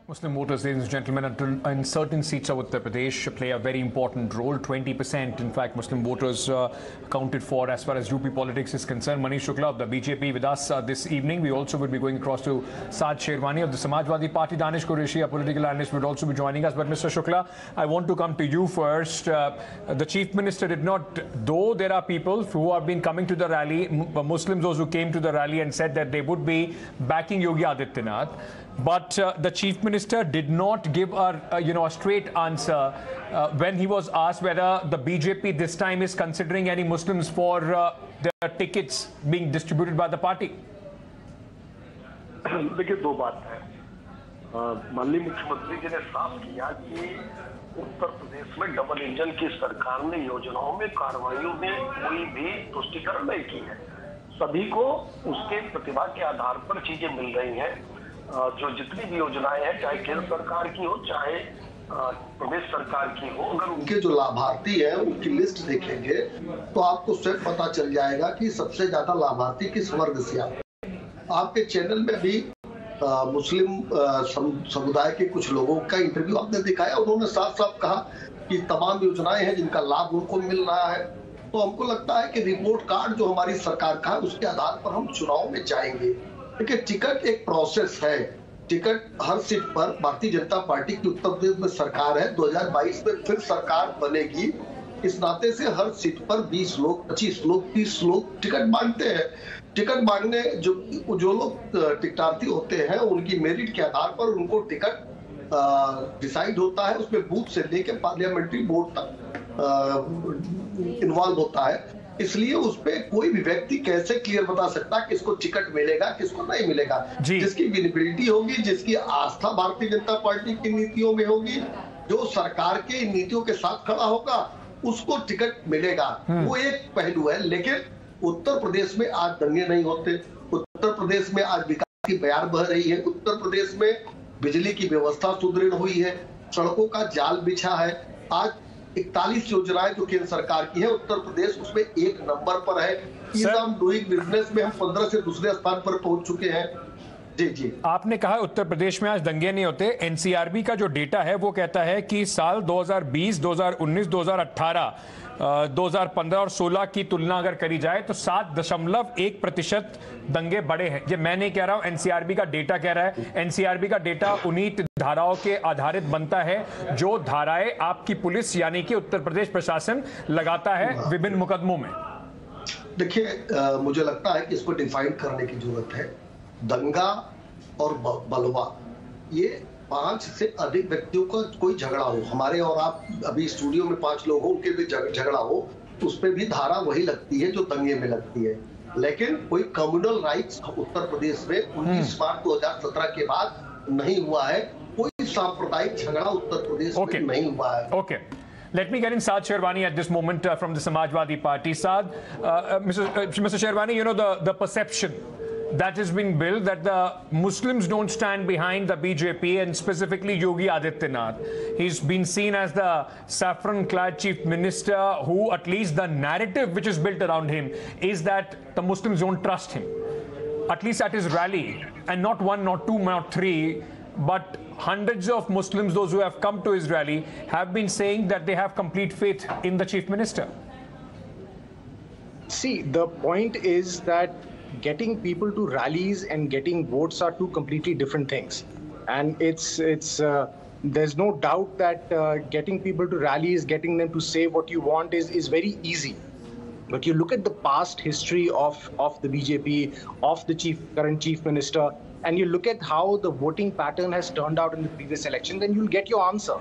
Muslim voters, ladies and gentlemen, in certain seats of Uttar Pradesh play a very important role. 20%, in fact, Muslim voters accounted for as far as UP politics is concerned. Manish Shukla of the BJP with us this evening. We also will be going across to Saad Sherwani of the Samajwadi Party. Danish Qureshi, a political analyst, would also be joining us. But Mr. Shukla, I want to come to you first. The Chief Minister did not, though there are people who have been coming to the rally, Muslims, those who came to the rally and said that they would be backing Yogi Adityanath. But the Chief Minister did not give a straight answer when he was asked whether the BJP this time is considering any Muslims for their tickets being distributed by the party. देखिए, दो बात है। माननीय मुख्यमंत्री जी ने साफ किया कि उत्तर प्रदेश में डबल इंजन की सरकार ने योजनाओं में कार्रवाइयों में कोई भी तुष्टिकरण नहीं की है। सभी को उसके प्रतिभा के आधार पर चीजें मिल रही हैं। जो जितनी भी योजनाएं हैं, चाहे केंद्र सरकार की हो चाहे प्रदेश सरकार की हो, अगर उनके जो लाभार्थी है उनकी लिस्ट देखेंगे तो आपको स्वयं पता चल जाएगा कि सबसे ज्यादा लाभार्थी किस वर्ग से आते। आपके चैनल में भी मुस्लिम समुदाय के कुछ लोगों का इंटरव्यू आपने दिखाया, उन्होंने साफ साफ कहा कि तमाम योजनाएं हैं जिनका लाभ उनको मिल रहा है। तो हमको लगता है कि रिपोर्ट कार्ड जो हमारी सरकार का है उसके आधार पर हम चुनाव में जाएंगे। देखिए, टिकट एक प्रोसेस है। टिकट हर सीट पर भारतीय जनता पार्टी की उत्तर प्रदेश में सरकार है। 2022 में फिर सरकार बनेगी। इस नाते से हर सीट पर 20 लोग, 25 लोग, 30 लोग टिकट मांगते हैं। टिकट मांगने जो लोग टिकटार्थी होते हैं उनकी मेरिट के आधार पर उनको टिकट डिसाइड होता है। उसमें बूथ से लेकर पार्लियामेंट्री बोर्ड तक इन्वॉल्व होता है। इसलिए उस पे कोई भी व्यक्ति कैसे क्लियर बता सकता है किसको टिकट मिलेगा किसको नहीं मिलेगा। जिसकी विजिबिलिटी होगी, जिसकी आस्था भारतीय जनता पार्टी की नीतियों में होगी, जो सरकार के नीतियों के साथ खड़ा होगा, उसको टिकट मिलेगा। वो एक पहलू है। लेकिन उत्तर प्रदेश में आज दंगे नहीं होते। उत्तर प्रदेश में आज विकास की बयार बह रही है। उत्तर प्रदेश में बिजली की व्यवस्था सुदृढ़ हुई है, सड़कों का जाल बिछा है। आज 41 योजनाएं जो केंद्र सरकार की है, उत्तर प्रदेश उसमें 1 नंबर पर है। ईज ऑफ डूइंग बिजनेस में हम 15 से दूसरे स्थान पर पहुंच चुके हैं। जी आपने कहा उत्तर प्रदेश में आज दंगे नहीं होते। एनसीआरबी का जो डेटा है वो कहता है कि साल 2020, 2019, 2018, 2015 और 16 की तुलना अगर करी जाए तो 7.1% दंगे बढ़े हैं। ये मैं नहीं कह रहा हूं, एनसीआरबी का डेटा कह रहा है। एनसीआरबी का डेटा उन्हीं धाराओं के आधारित बनता है जो धाराएं आपकी पुलिस यानी कि उत्तर प्रदेश प्रशासन लगाता है विभिन्न मुकदमों में। देखिए, मुझे लगता है कि इसको डिफाइन करने की जरूरत है। दंगा और बलवा, ये 5 से अधिक व्यक्तियों का कोई झगड़ा हो, हमारे और आप अभी स्टूडियो में 5 लोग हो, उनके भी झगड़ा हो, उस पर भी धारा वही लगती है जो दंगे में लगती है। लेकिन कोई कम्युनल राइट्स उत्तर प्रदेश में 19 मार्च 2017 के बाद नहीं हुआ है। कोई सांप्रदायिक झगड़ा उत्तर प्रदेश में नहीं हुआ है। Okay. Let me get in Saad Sherwani at this moment from the Samajwadi Party. Saad, Mr. Sherwani, you know the perception that has been built that the Muslims don't stand behind the BJP and specifically Yogi Adityanath. He's been seen as the saffron-clad chief minister who, at least the narrative which is built around him, is that the Muslims don't trust him. At least at his rally, and not 1, not 2, not 3, but hundreds of Muslims, those who have come to his rally, have been saying that they have complete faith in the chief minister. See, the point is that getting people to rallies and getting votes are two completely different things. And there's no doubt that getting people to rallies, getting them to say what you want is very easy. But you look at the past history of the BJP, of the current chief minister, and you look at how the voting pattern has turned out in the previous election, then you'll get your answer.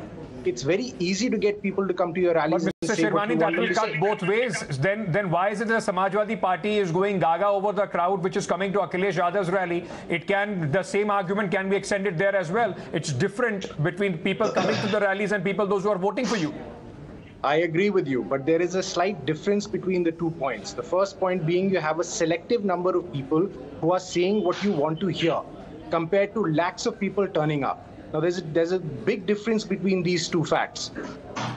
It's very easy to get people to come to your rallies. But Mr. Sherwani, that will cut both ways. Then why is it that the Samajwadi Party is going gaga over the crowd which is coming to Akhilesh Yadav's rally? The same argument can be extended there as well. It's different between people coming to the rallies and those who are voting for you. I agree with you, but there is a slight difference between the 2 points. The first point being you have a selective number of people who are saying what you want to hear compared to lakhs of people turning up. Now, there's a big difference between these 2 facts.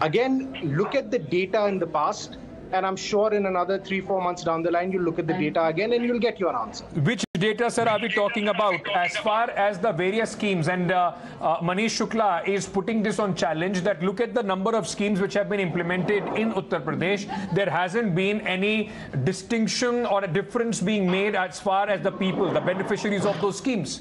Again, look at the data in the past, and I'm sure in another 3-4 months down the line, you'll look at the data again and you'll get your answer. Which data, sir, are we talking about as far as the various schemes? And Manish Shukla is putting this on challenge that look at the number of schemes which have been implemented in Uttar Pradesh. There hasn't been any distinction or a difference being made as far as the people, the beneficiaries of those schemes.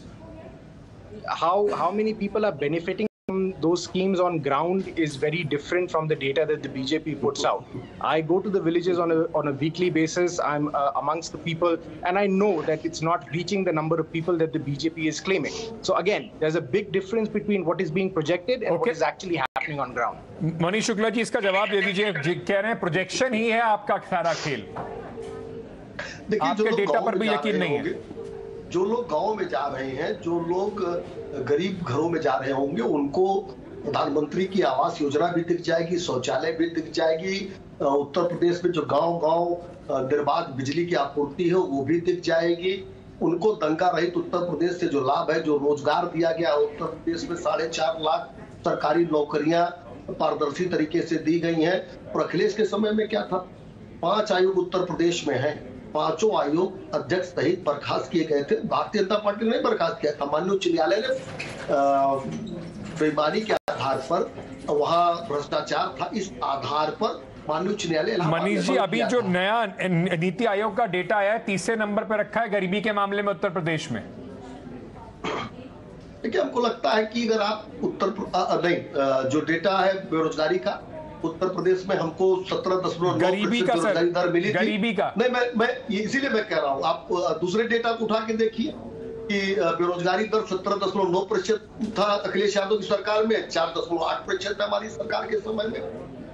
How many people are benefiting from those schemes on ground is very different from the data that the BJP puts out. I go to the villages on a weekly basis. I'm amongst the people, and I know that it's not reaching the number of people that the BJP is claiming. So again, there's a big difference between what is being projected and what is actually happening on ground. Manish Shukla ji, इसका जवाब दे दीजिए। कह रहे हैं projection ही है आपका सारा खेल, आपके डेटा पर भी यकीन नहीं है। जो लोग गांव में जा रहे हैं, जो लोग गरीब घरों में जा रहे होंगे, उनको प्रधानमंत्री की आवास योजना भी दिख जाएगी, शौचालय भी दिख जाएगी। उत्तर प्रदेश में जो गांव-गांव निर्बाध बिजली की आपूर्ति है वो भी दिख जाएगी। उनको दंगा रहित उत्तर प्रदेश से जो लाभ है, जो रोजगार दिया गया है, उत्तर प्रदेश में 4.5 लाख सरकारी नौकरियां पारदर्शी तरीके से दी गई हैं। और अखिलेश के समय में क्या था, 5 आयोग उत्तर प्रदेश में है, 5 आयोग अध्यक्ष सहित बर्खास्त किए गए थे। भारतीय जनता पार्टी ने बर्खास्त किया था, माननीय उच्च न्यायालय ने बेईमानी के आधार पर, वहां भ्रष्टाचार था, इस आधार पर माननीय उच्च न्यायालय। मनीष जी, अभी जो नया नीति आयोग का डेटा आया है, 30 नंबर पर रखा है गरीबी के मामले में उत्तर प्रदेश में। देखिए, हमको लगता है कि अगर आप जो डेटा है बेरोजगारी का, उत्तर प्रदेश में हमको 17.9% बेरोजगारी दर मिली थी। गरीबी का नहीं, मैं इसीलिए मैं कह रहा हूँ, आप दूसरे डेटा को उठा के देखिए कि बेरोजगारी दर 17.9% था अखिलेश यादव की सरकार में, 4.8% है हमारी सरकार के समय में।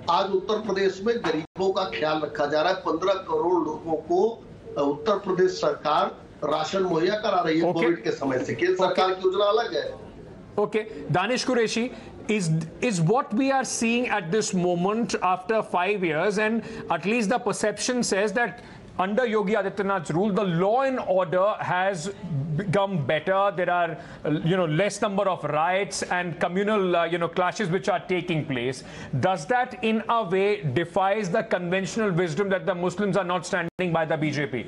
आज उत्तर प्रदेश में गरीबों का ख्याल रखा जा रहा है। 15 करोड़ लोगों को उत्तर प्रदेश सरकार राशन मुहैया करा रही है कोविड के समय से। केंद्र सरकार की योजना अलग है। Okay, Danish Qureshi, is what we are seeing at this moment after 5 years, and at least the perception says that under Yogi Adityanath's rule, the law and order has become better. There are, less number of riots and communal, clashes which are taking place. Does that in a way defies the conventional wisdom that the Muslims are not standing by the BJP?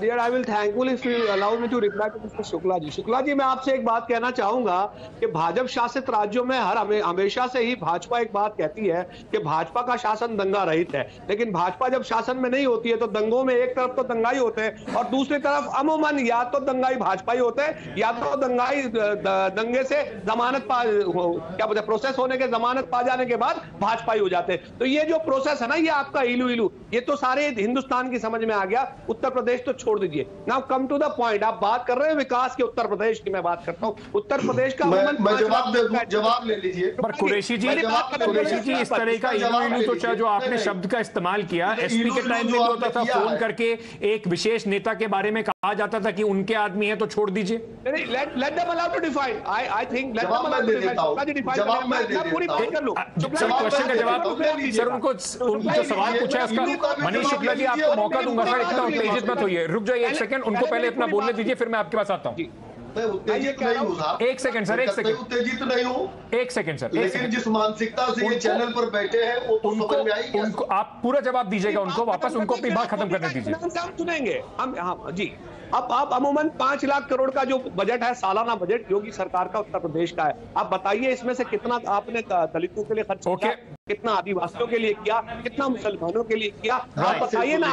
Dear, I will thankful if you allow me to reply to Mr. Shukla ji. Shukla ji, मैं आपसे एक बात कहना चाहूंगा कि भाजपा शासित राज्यों में हमेशा से ही भाजपा एक बात कहती है कि भाजपा का शासन दंगा रहित है, लेकिन भाजपा जब शासन में नहीं होती है तो दंगों में एक तरफ तो दंगाई होते हैं और दूसरी तरफ अमूमन या तो दंगाई भाजपा ही होते हैं या तो दंगे से जमानत प्रोसेस होने के जमानत पा जाने के बाद भाजपा ही हो जाते हैं। तो ये जो प्रोसेस है ना, ये आपका इलू ये तो सारे हिंदुस्तान की समझ में आ गया। उत्तर प्रदेश तो छोड़ दीजिए। Now come to the point. आप बात कर रहे हैं विकास के उत्तर प्रदेश की, मैं बात करता हूं उत्तर प्रदेश का। मैं जवाब ले लीजिए। पर कुरैशी जी, इस तरह का इलू तो जो आपने शब्द का इस्तेमाल किया, एसपी के टाइम में होता था, फोन करके एक विशेष नेता के बारे में कहा जाता था कि उनके आदमी हैं तो छोड़ दीजिए। Let them allow to define. I think let them allow to define. जवाब मैं पूरी बात कर लूं। क्वेश्चन का जवाब सर, उनको जो सवाल पूछा है उसका। मनीष शुक्ला जी, आपको मौका दूंगा सर, इतना उत्तेजित मत होइए, रुक जाइए एक सेकंड, उनको पहले अपना बोलने दीजिए, फिर मैं आपके पास आता हूँ। एक सेकंड सर, एक सेकंड, उत्तेजित नहीं हूँ, एक सेकंड सर। लेकिन जिस मानसिकता से ये चैनल पर बैठे हैं वो तो समझ में आएगी। उनको आप पूरा जवाब दीजिएगा, उनको वापस उनको अपनी बात खत्म करने दीजिए। हम सुनेंगे हम। हाँ जी, अब आप अमूमन 5 लाख करोड़ का जो बजट है, सालाना बजट योगी सरकार का उत्तर प्रदेश का है, आप बताइए इसमें से कितना आपने दलितों के लिए खर्च किया, कितना आदिवासियों के लिए किया, कितना मुसलमानों के लिए किया, आप बताइए ना।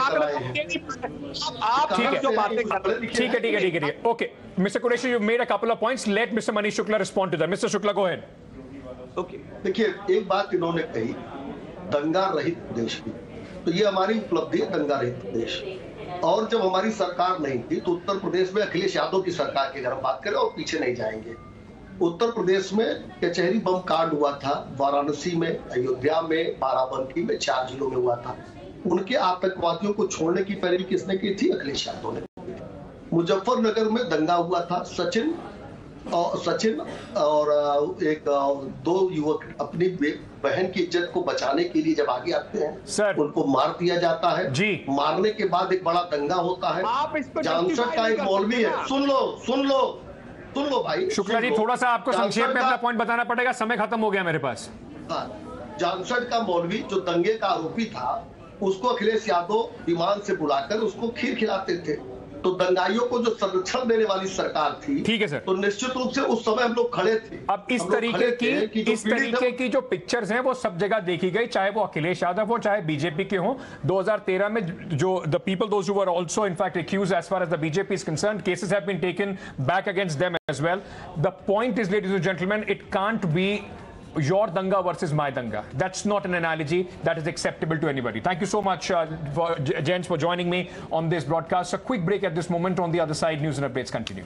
आप जो बातें कर रहे हैं। ठीक है। Okay, mister Qureshi, you made a couple of points, let mister Manish Shukla respond to that. Mister Shukla, go ahead. Okay, देखिए, एक बात इन्होंने कही, दंगा रहित प्रदेश की, तो ये हमारी उपलब्धि है, दंगा रहित प्रदेश। और जब हमारी सरकार नहीं थी तो उत्तर प्रदेश में अखिलेश यादव की सरकार की अगर हम बात करें, और पीछे नहीं जाएंगे, उत्तर प्रदेश में कचहरी बम कांड हुआ था, वाराणसी में, अयोध्या में, बाराबंकी में, 4 जिलों में हुआ था। उनके आतंकवादियों को छोड़ने की पहल किसने की थी? अखिलेश यादव ने। मुजफ्फरनगर में दंगा हुआ था, सचिन और 2 युवक अपनी बहन की इज्जत को बचाने के लिए जब आगे आते हैं सर, उनको मार दिया जाता है जी। मारने के बाद एक बड़ा दंगा होता है। जानसठ का एक मौलवी है, सुन लो भाई शुक्ला जी, थोड़ा सा आपको संक्षेप में अपना पॉइंट बताना पड़ेगा, समय खत्म हो गया मेरे पास। जानसठ का मौलवी जो दंगे का आरोपी था, उसको अखिलेश यादव विमान से बुलाकर उसको खीर खिलाते थे। तो दंगाइयों को जो संरक्षण देने वाली सरकार थी, ठीक है सर, तो निश्चित रूप से उस समय हम लोग खड़े थे। अब इस तरीके की जो पिक्चर्स हैं वो सब जगह देखी गई, चाहे वो अखिलेश यादव हो चाहे बीजेपी के हो। 2013 में जो the people those who were also in fact accused as far as the BJP is concerned, cases have been taken back against them as well. The point is, ladies and gentleman, it can't be your danga versus my danga. That's not an analogy that is acceptable to anybody. Thank you so much, gents, for joining me on this broadcast. A quick break at this moment. On the other side, news and updates continue.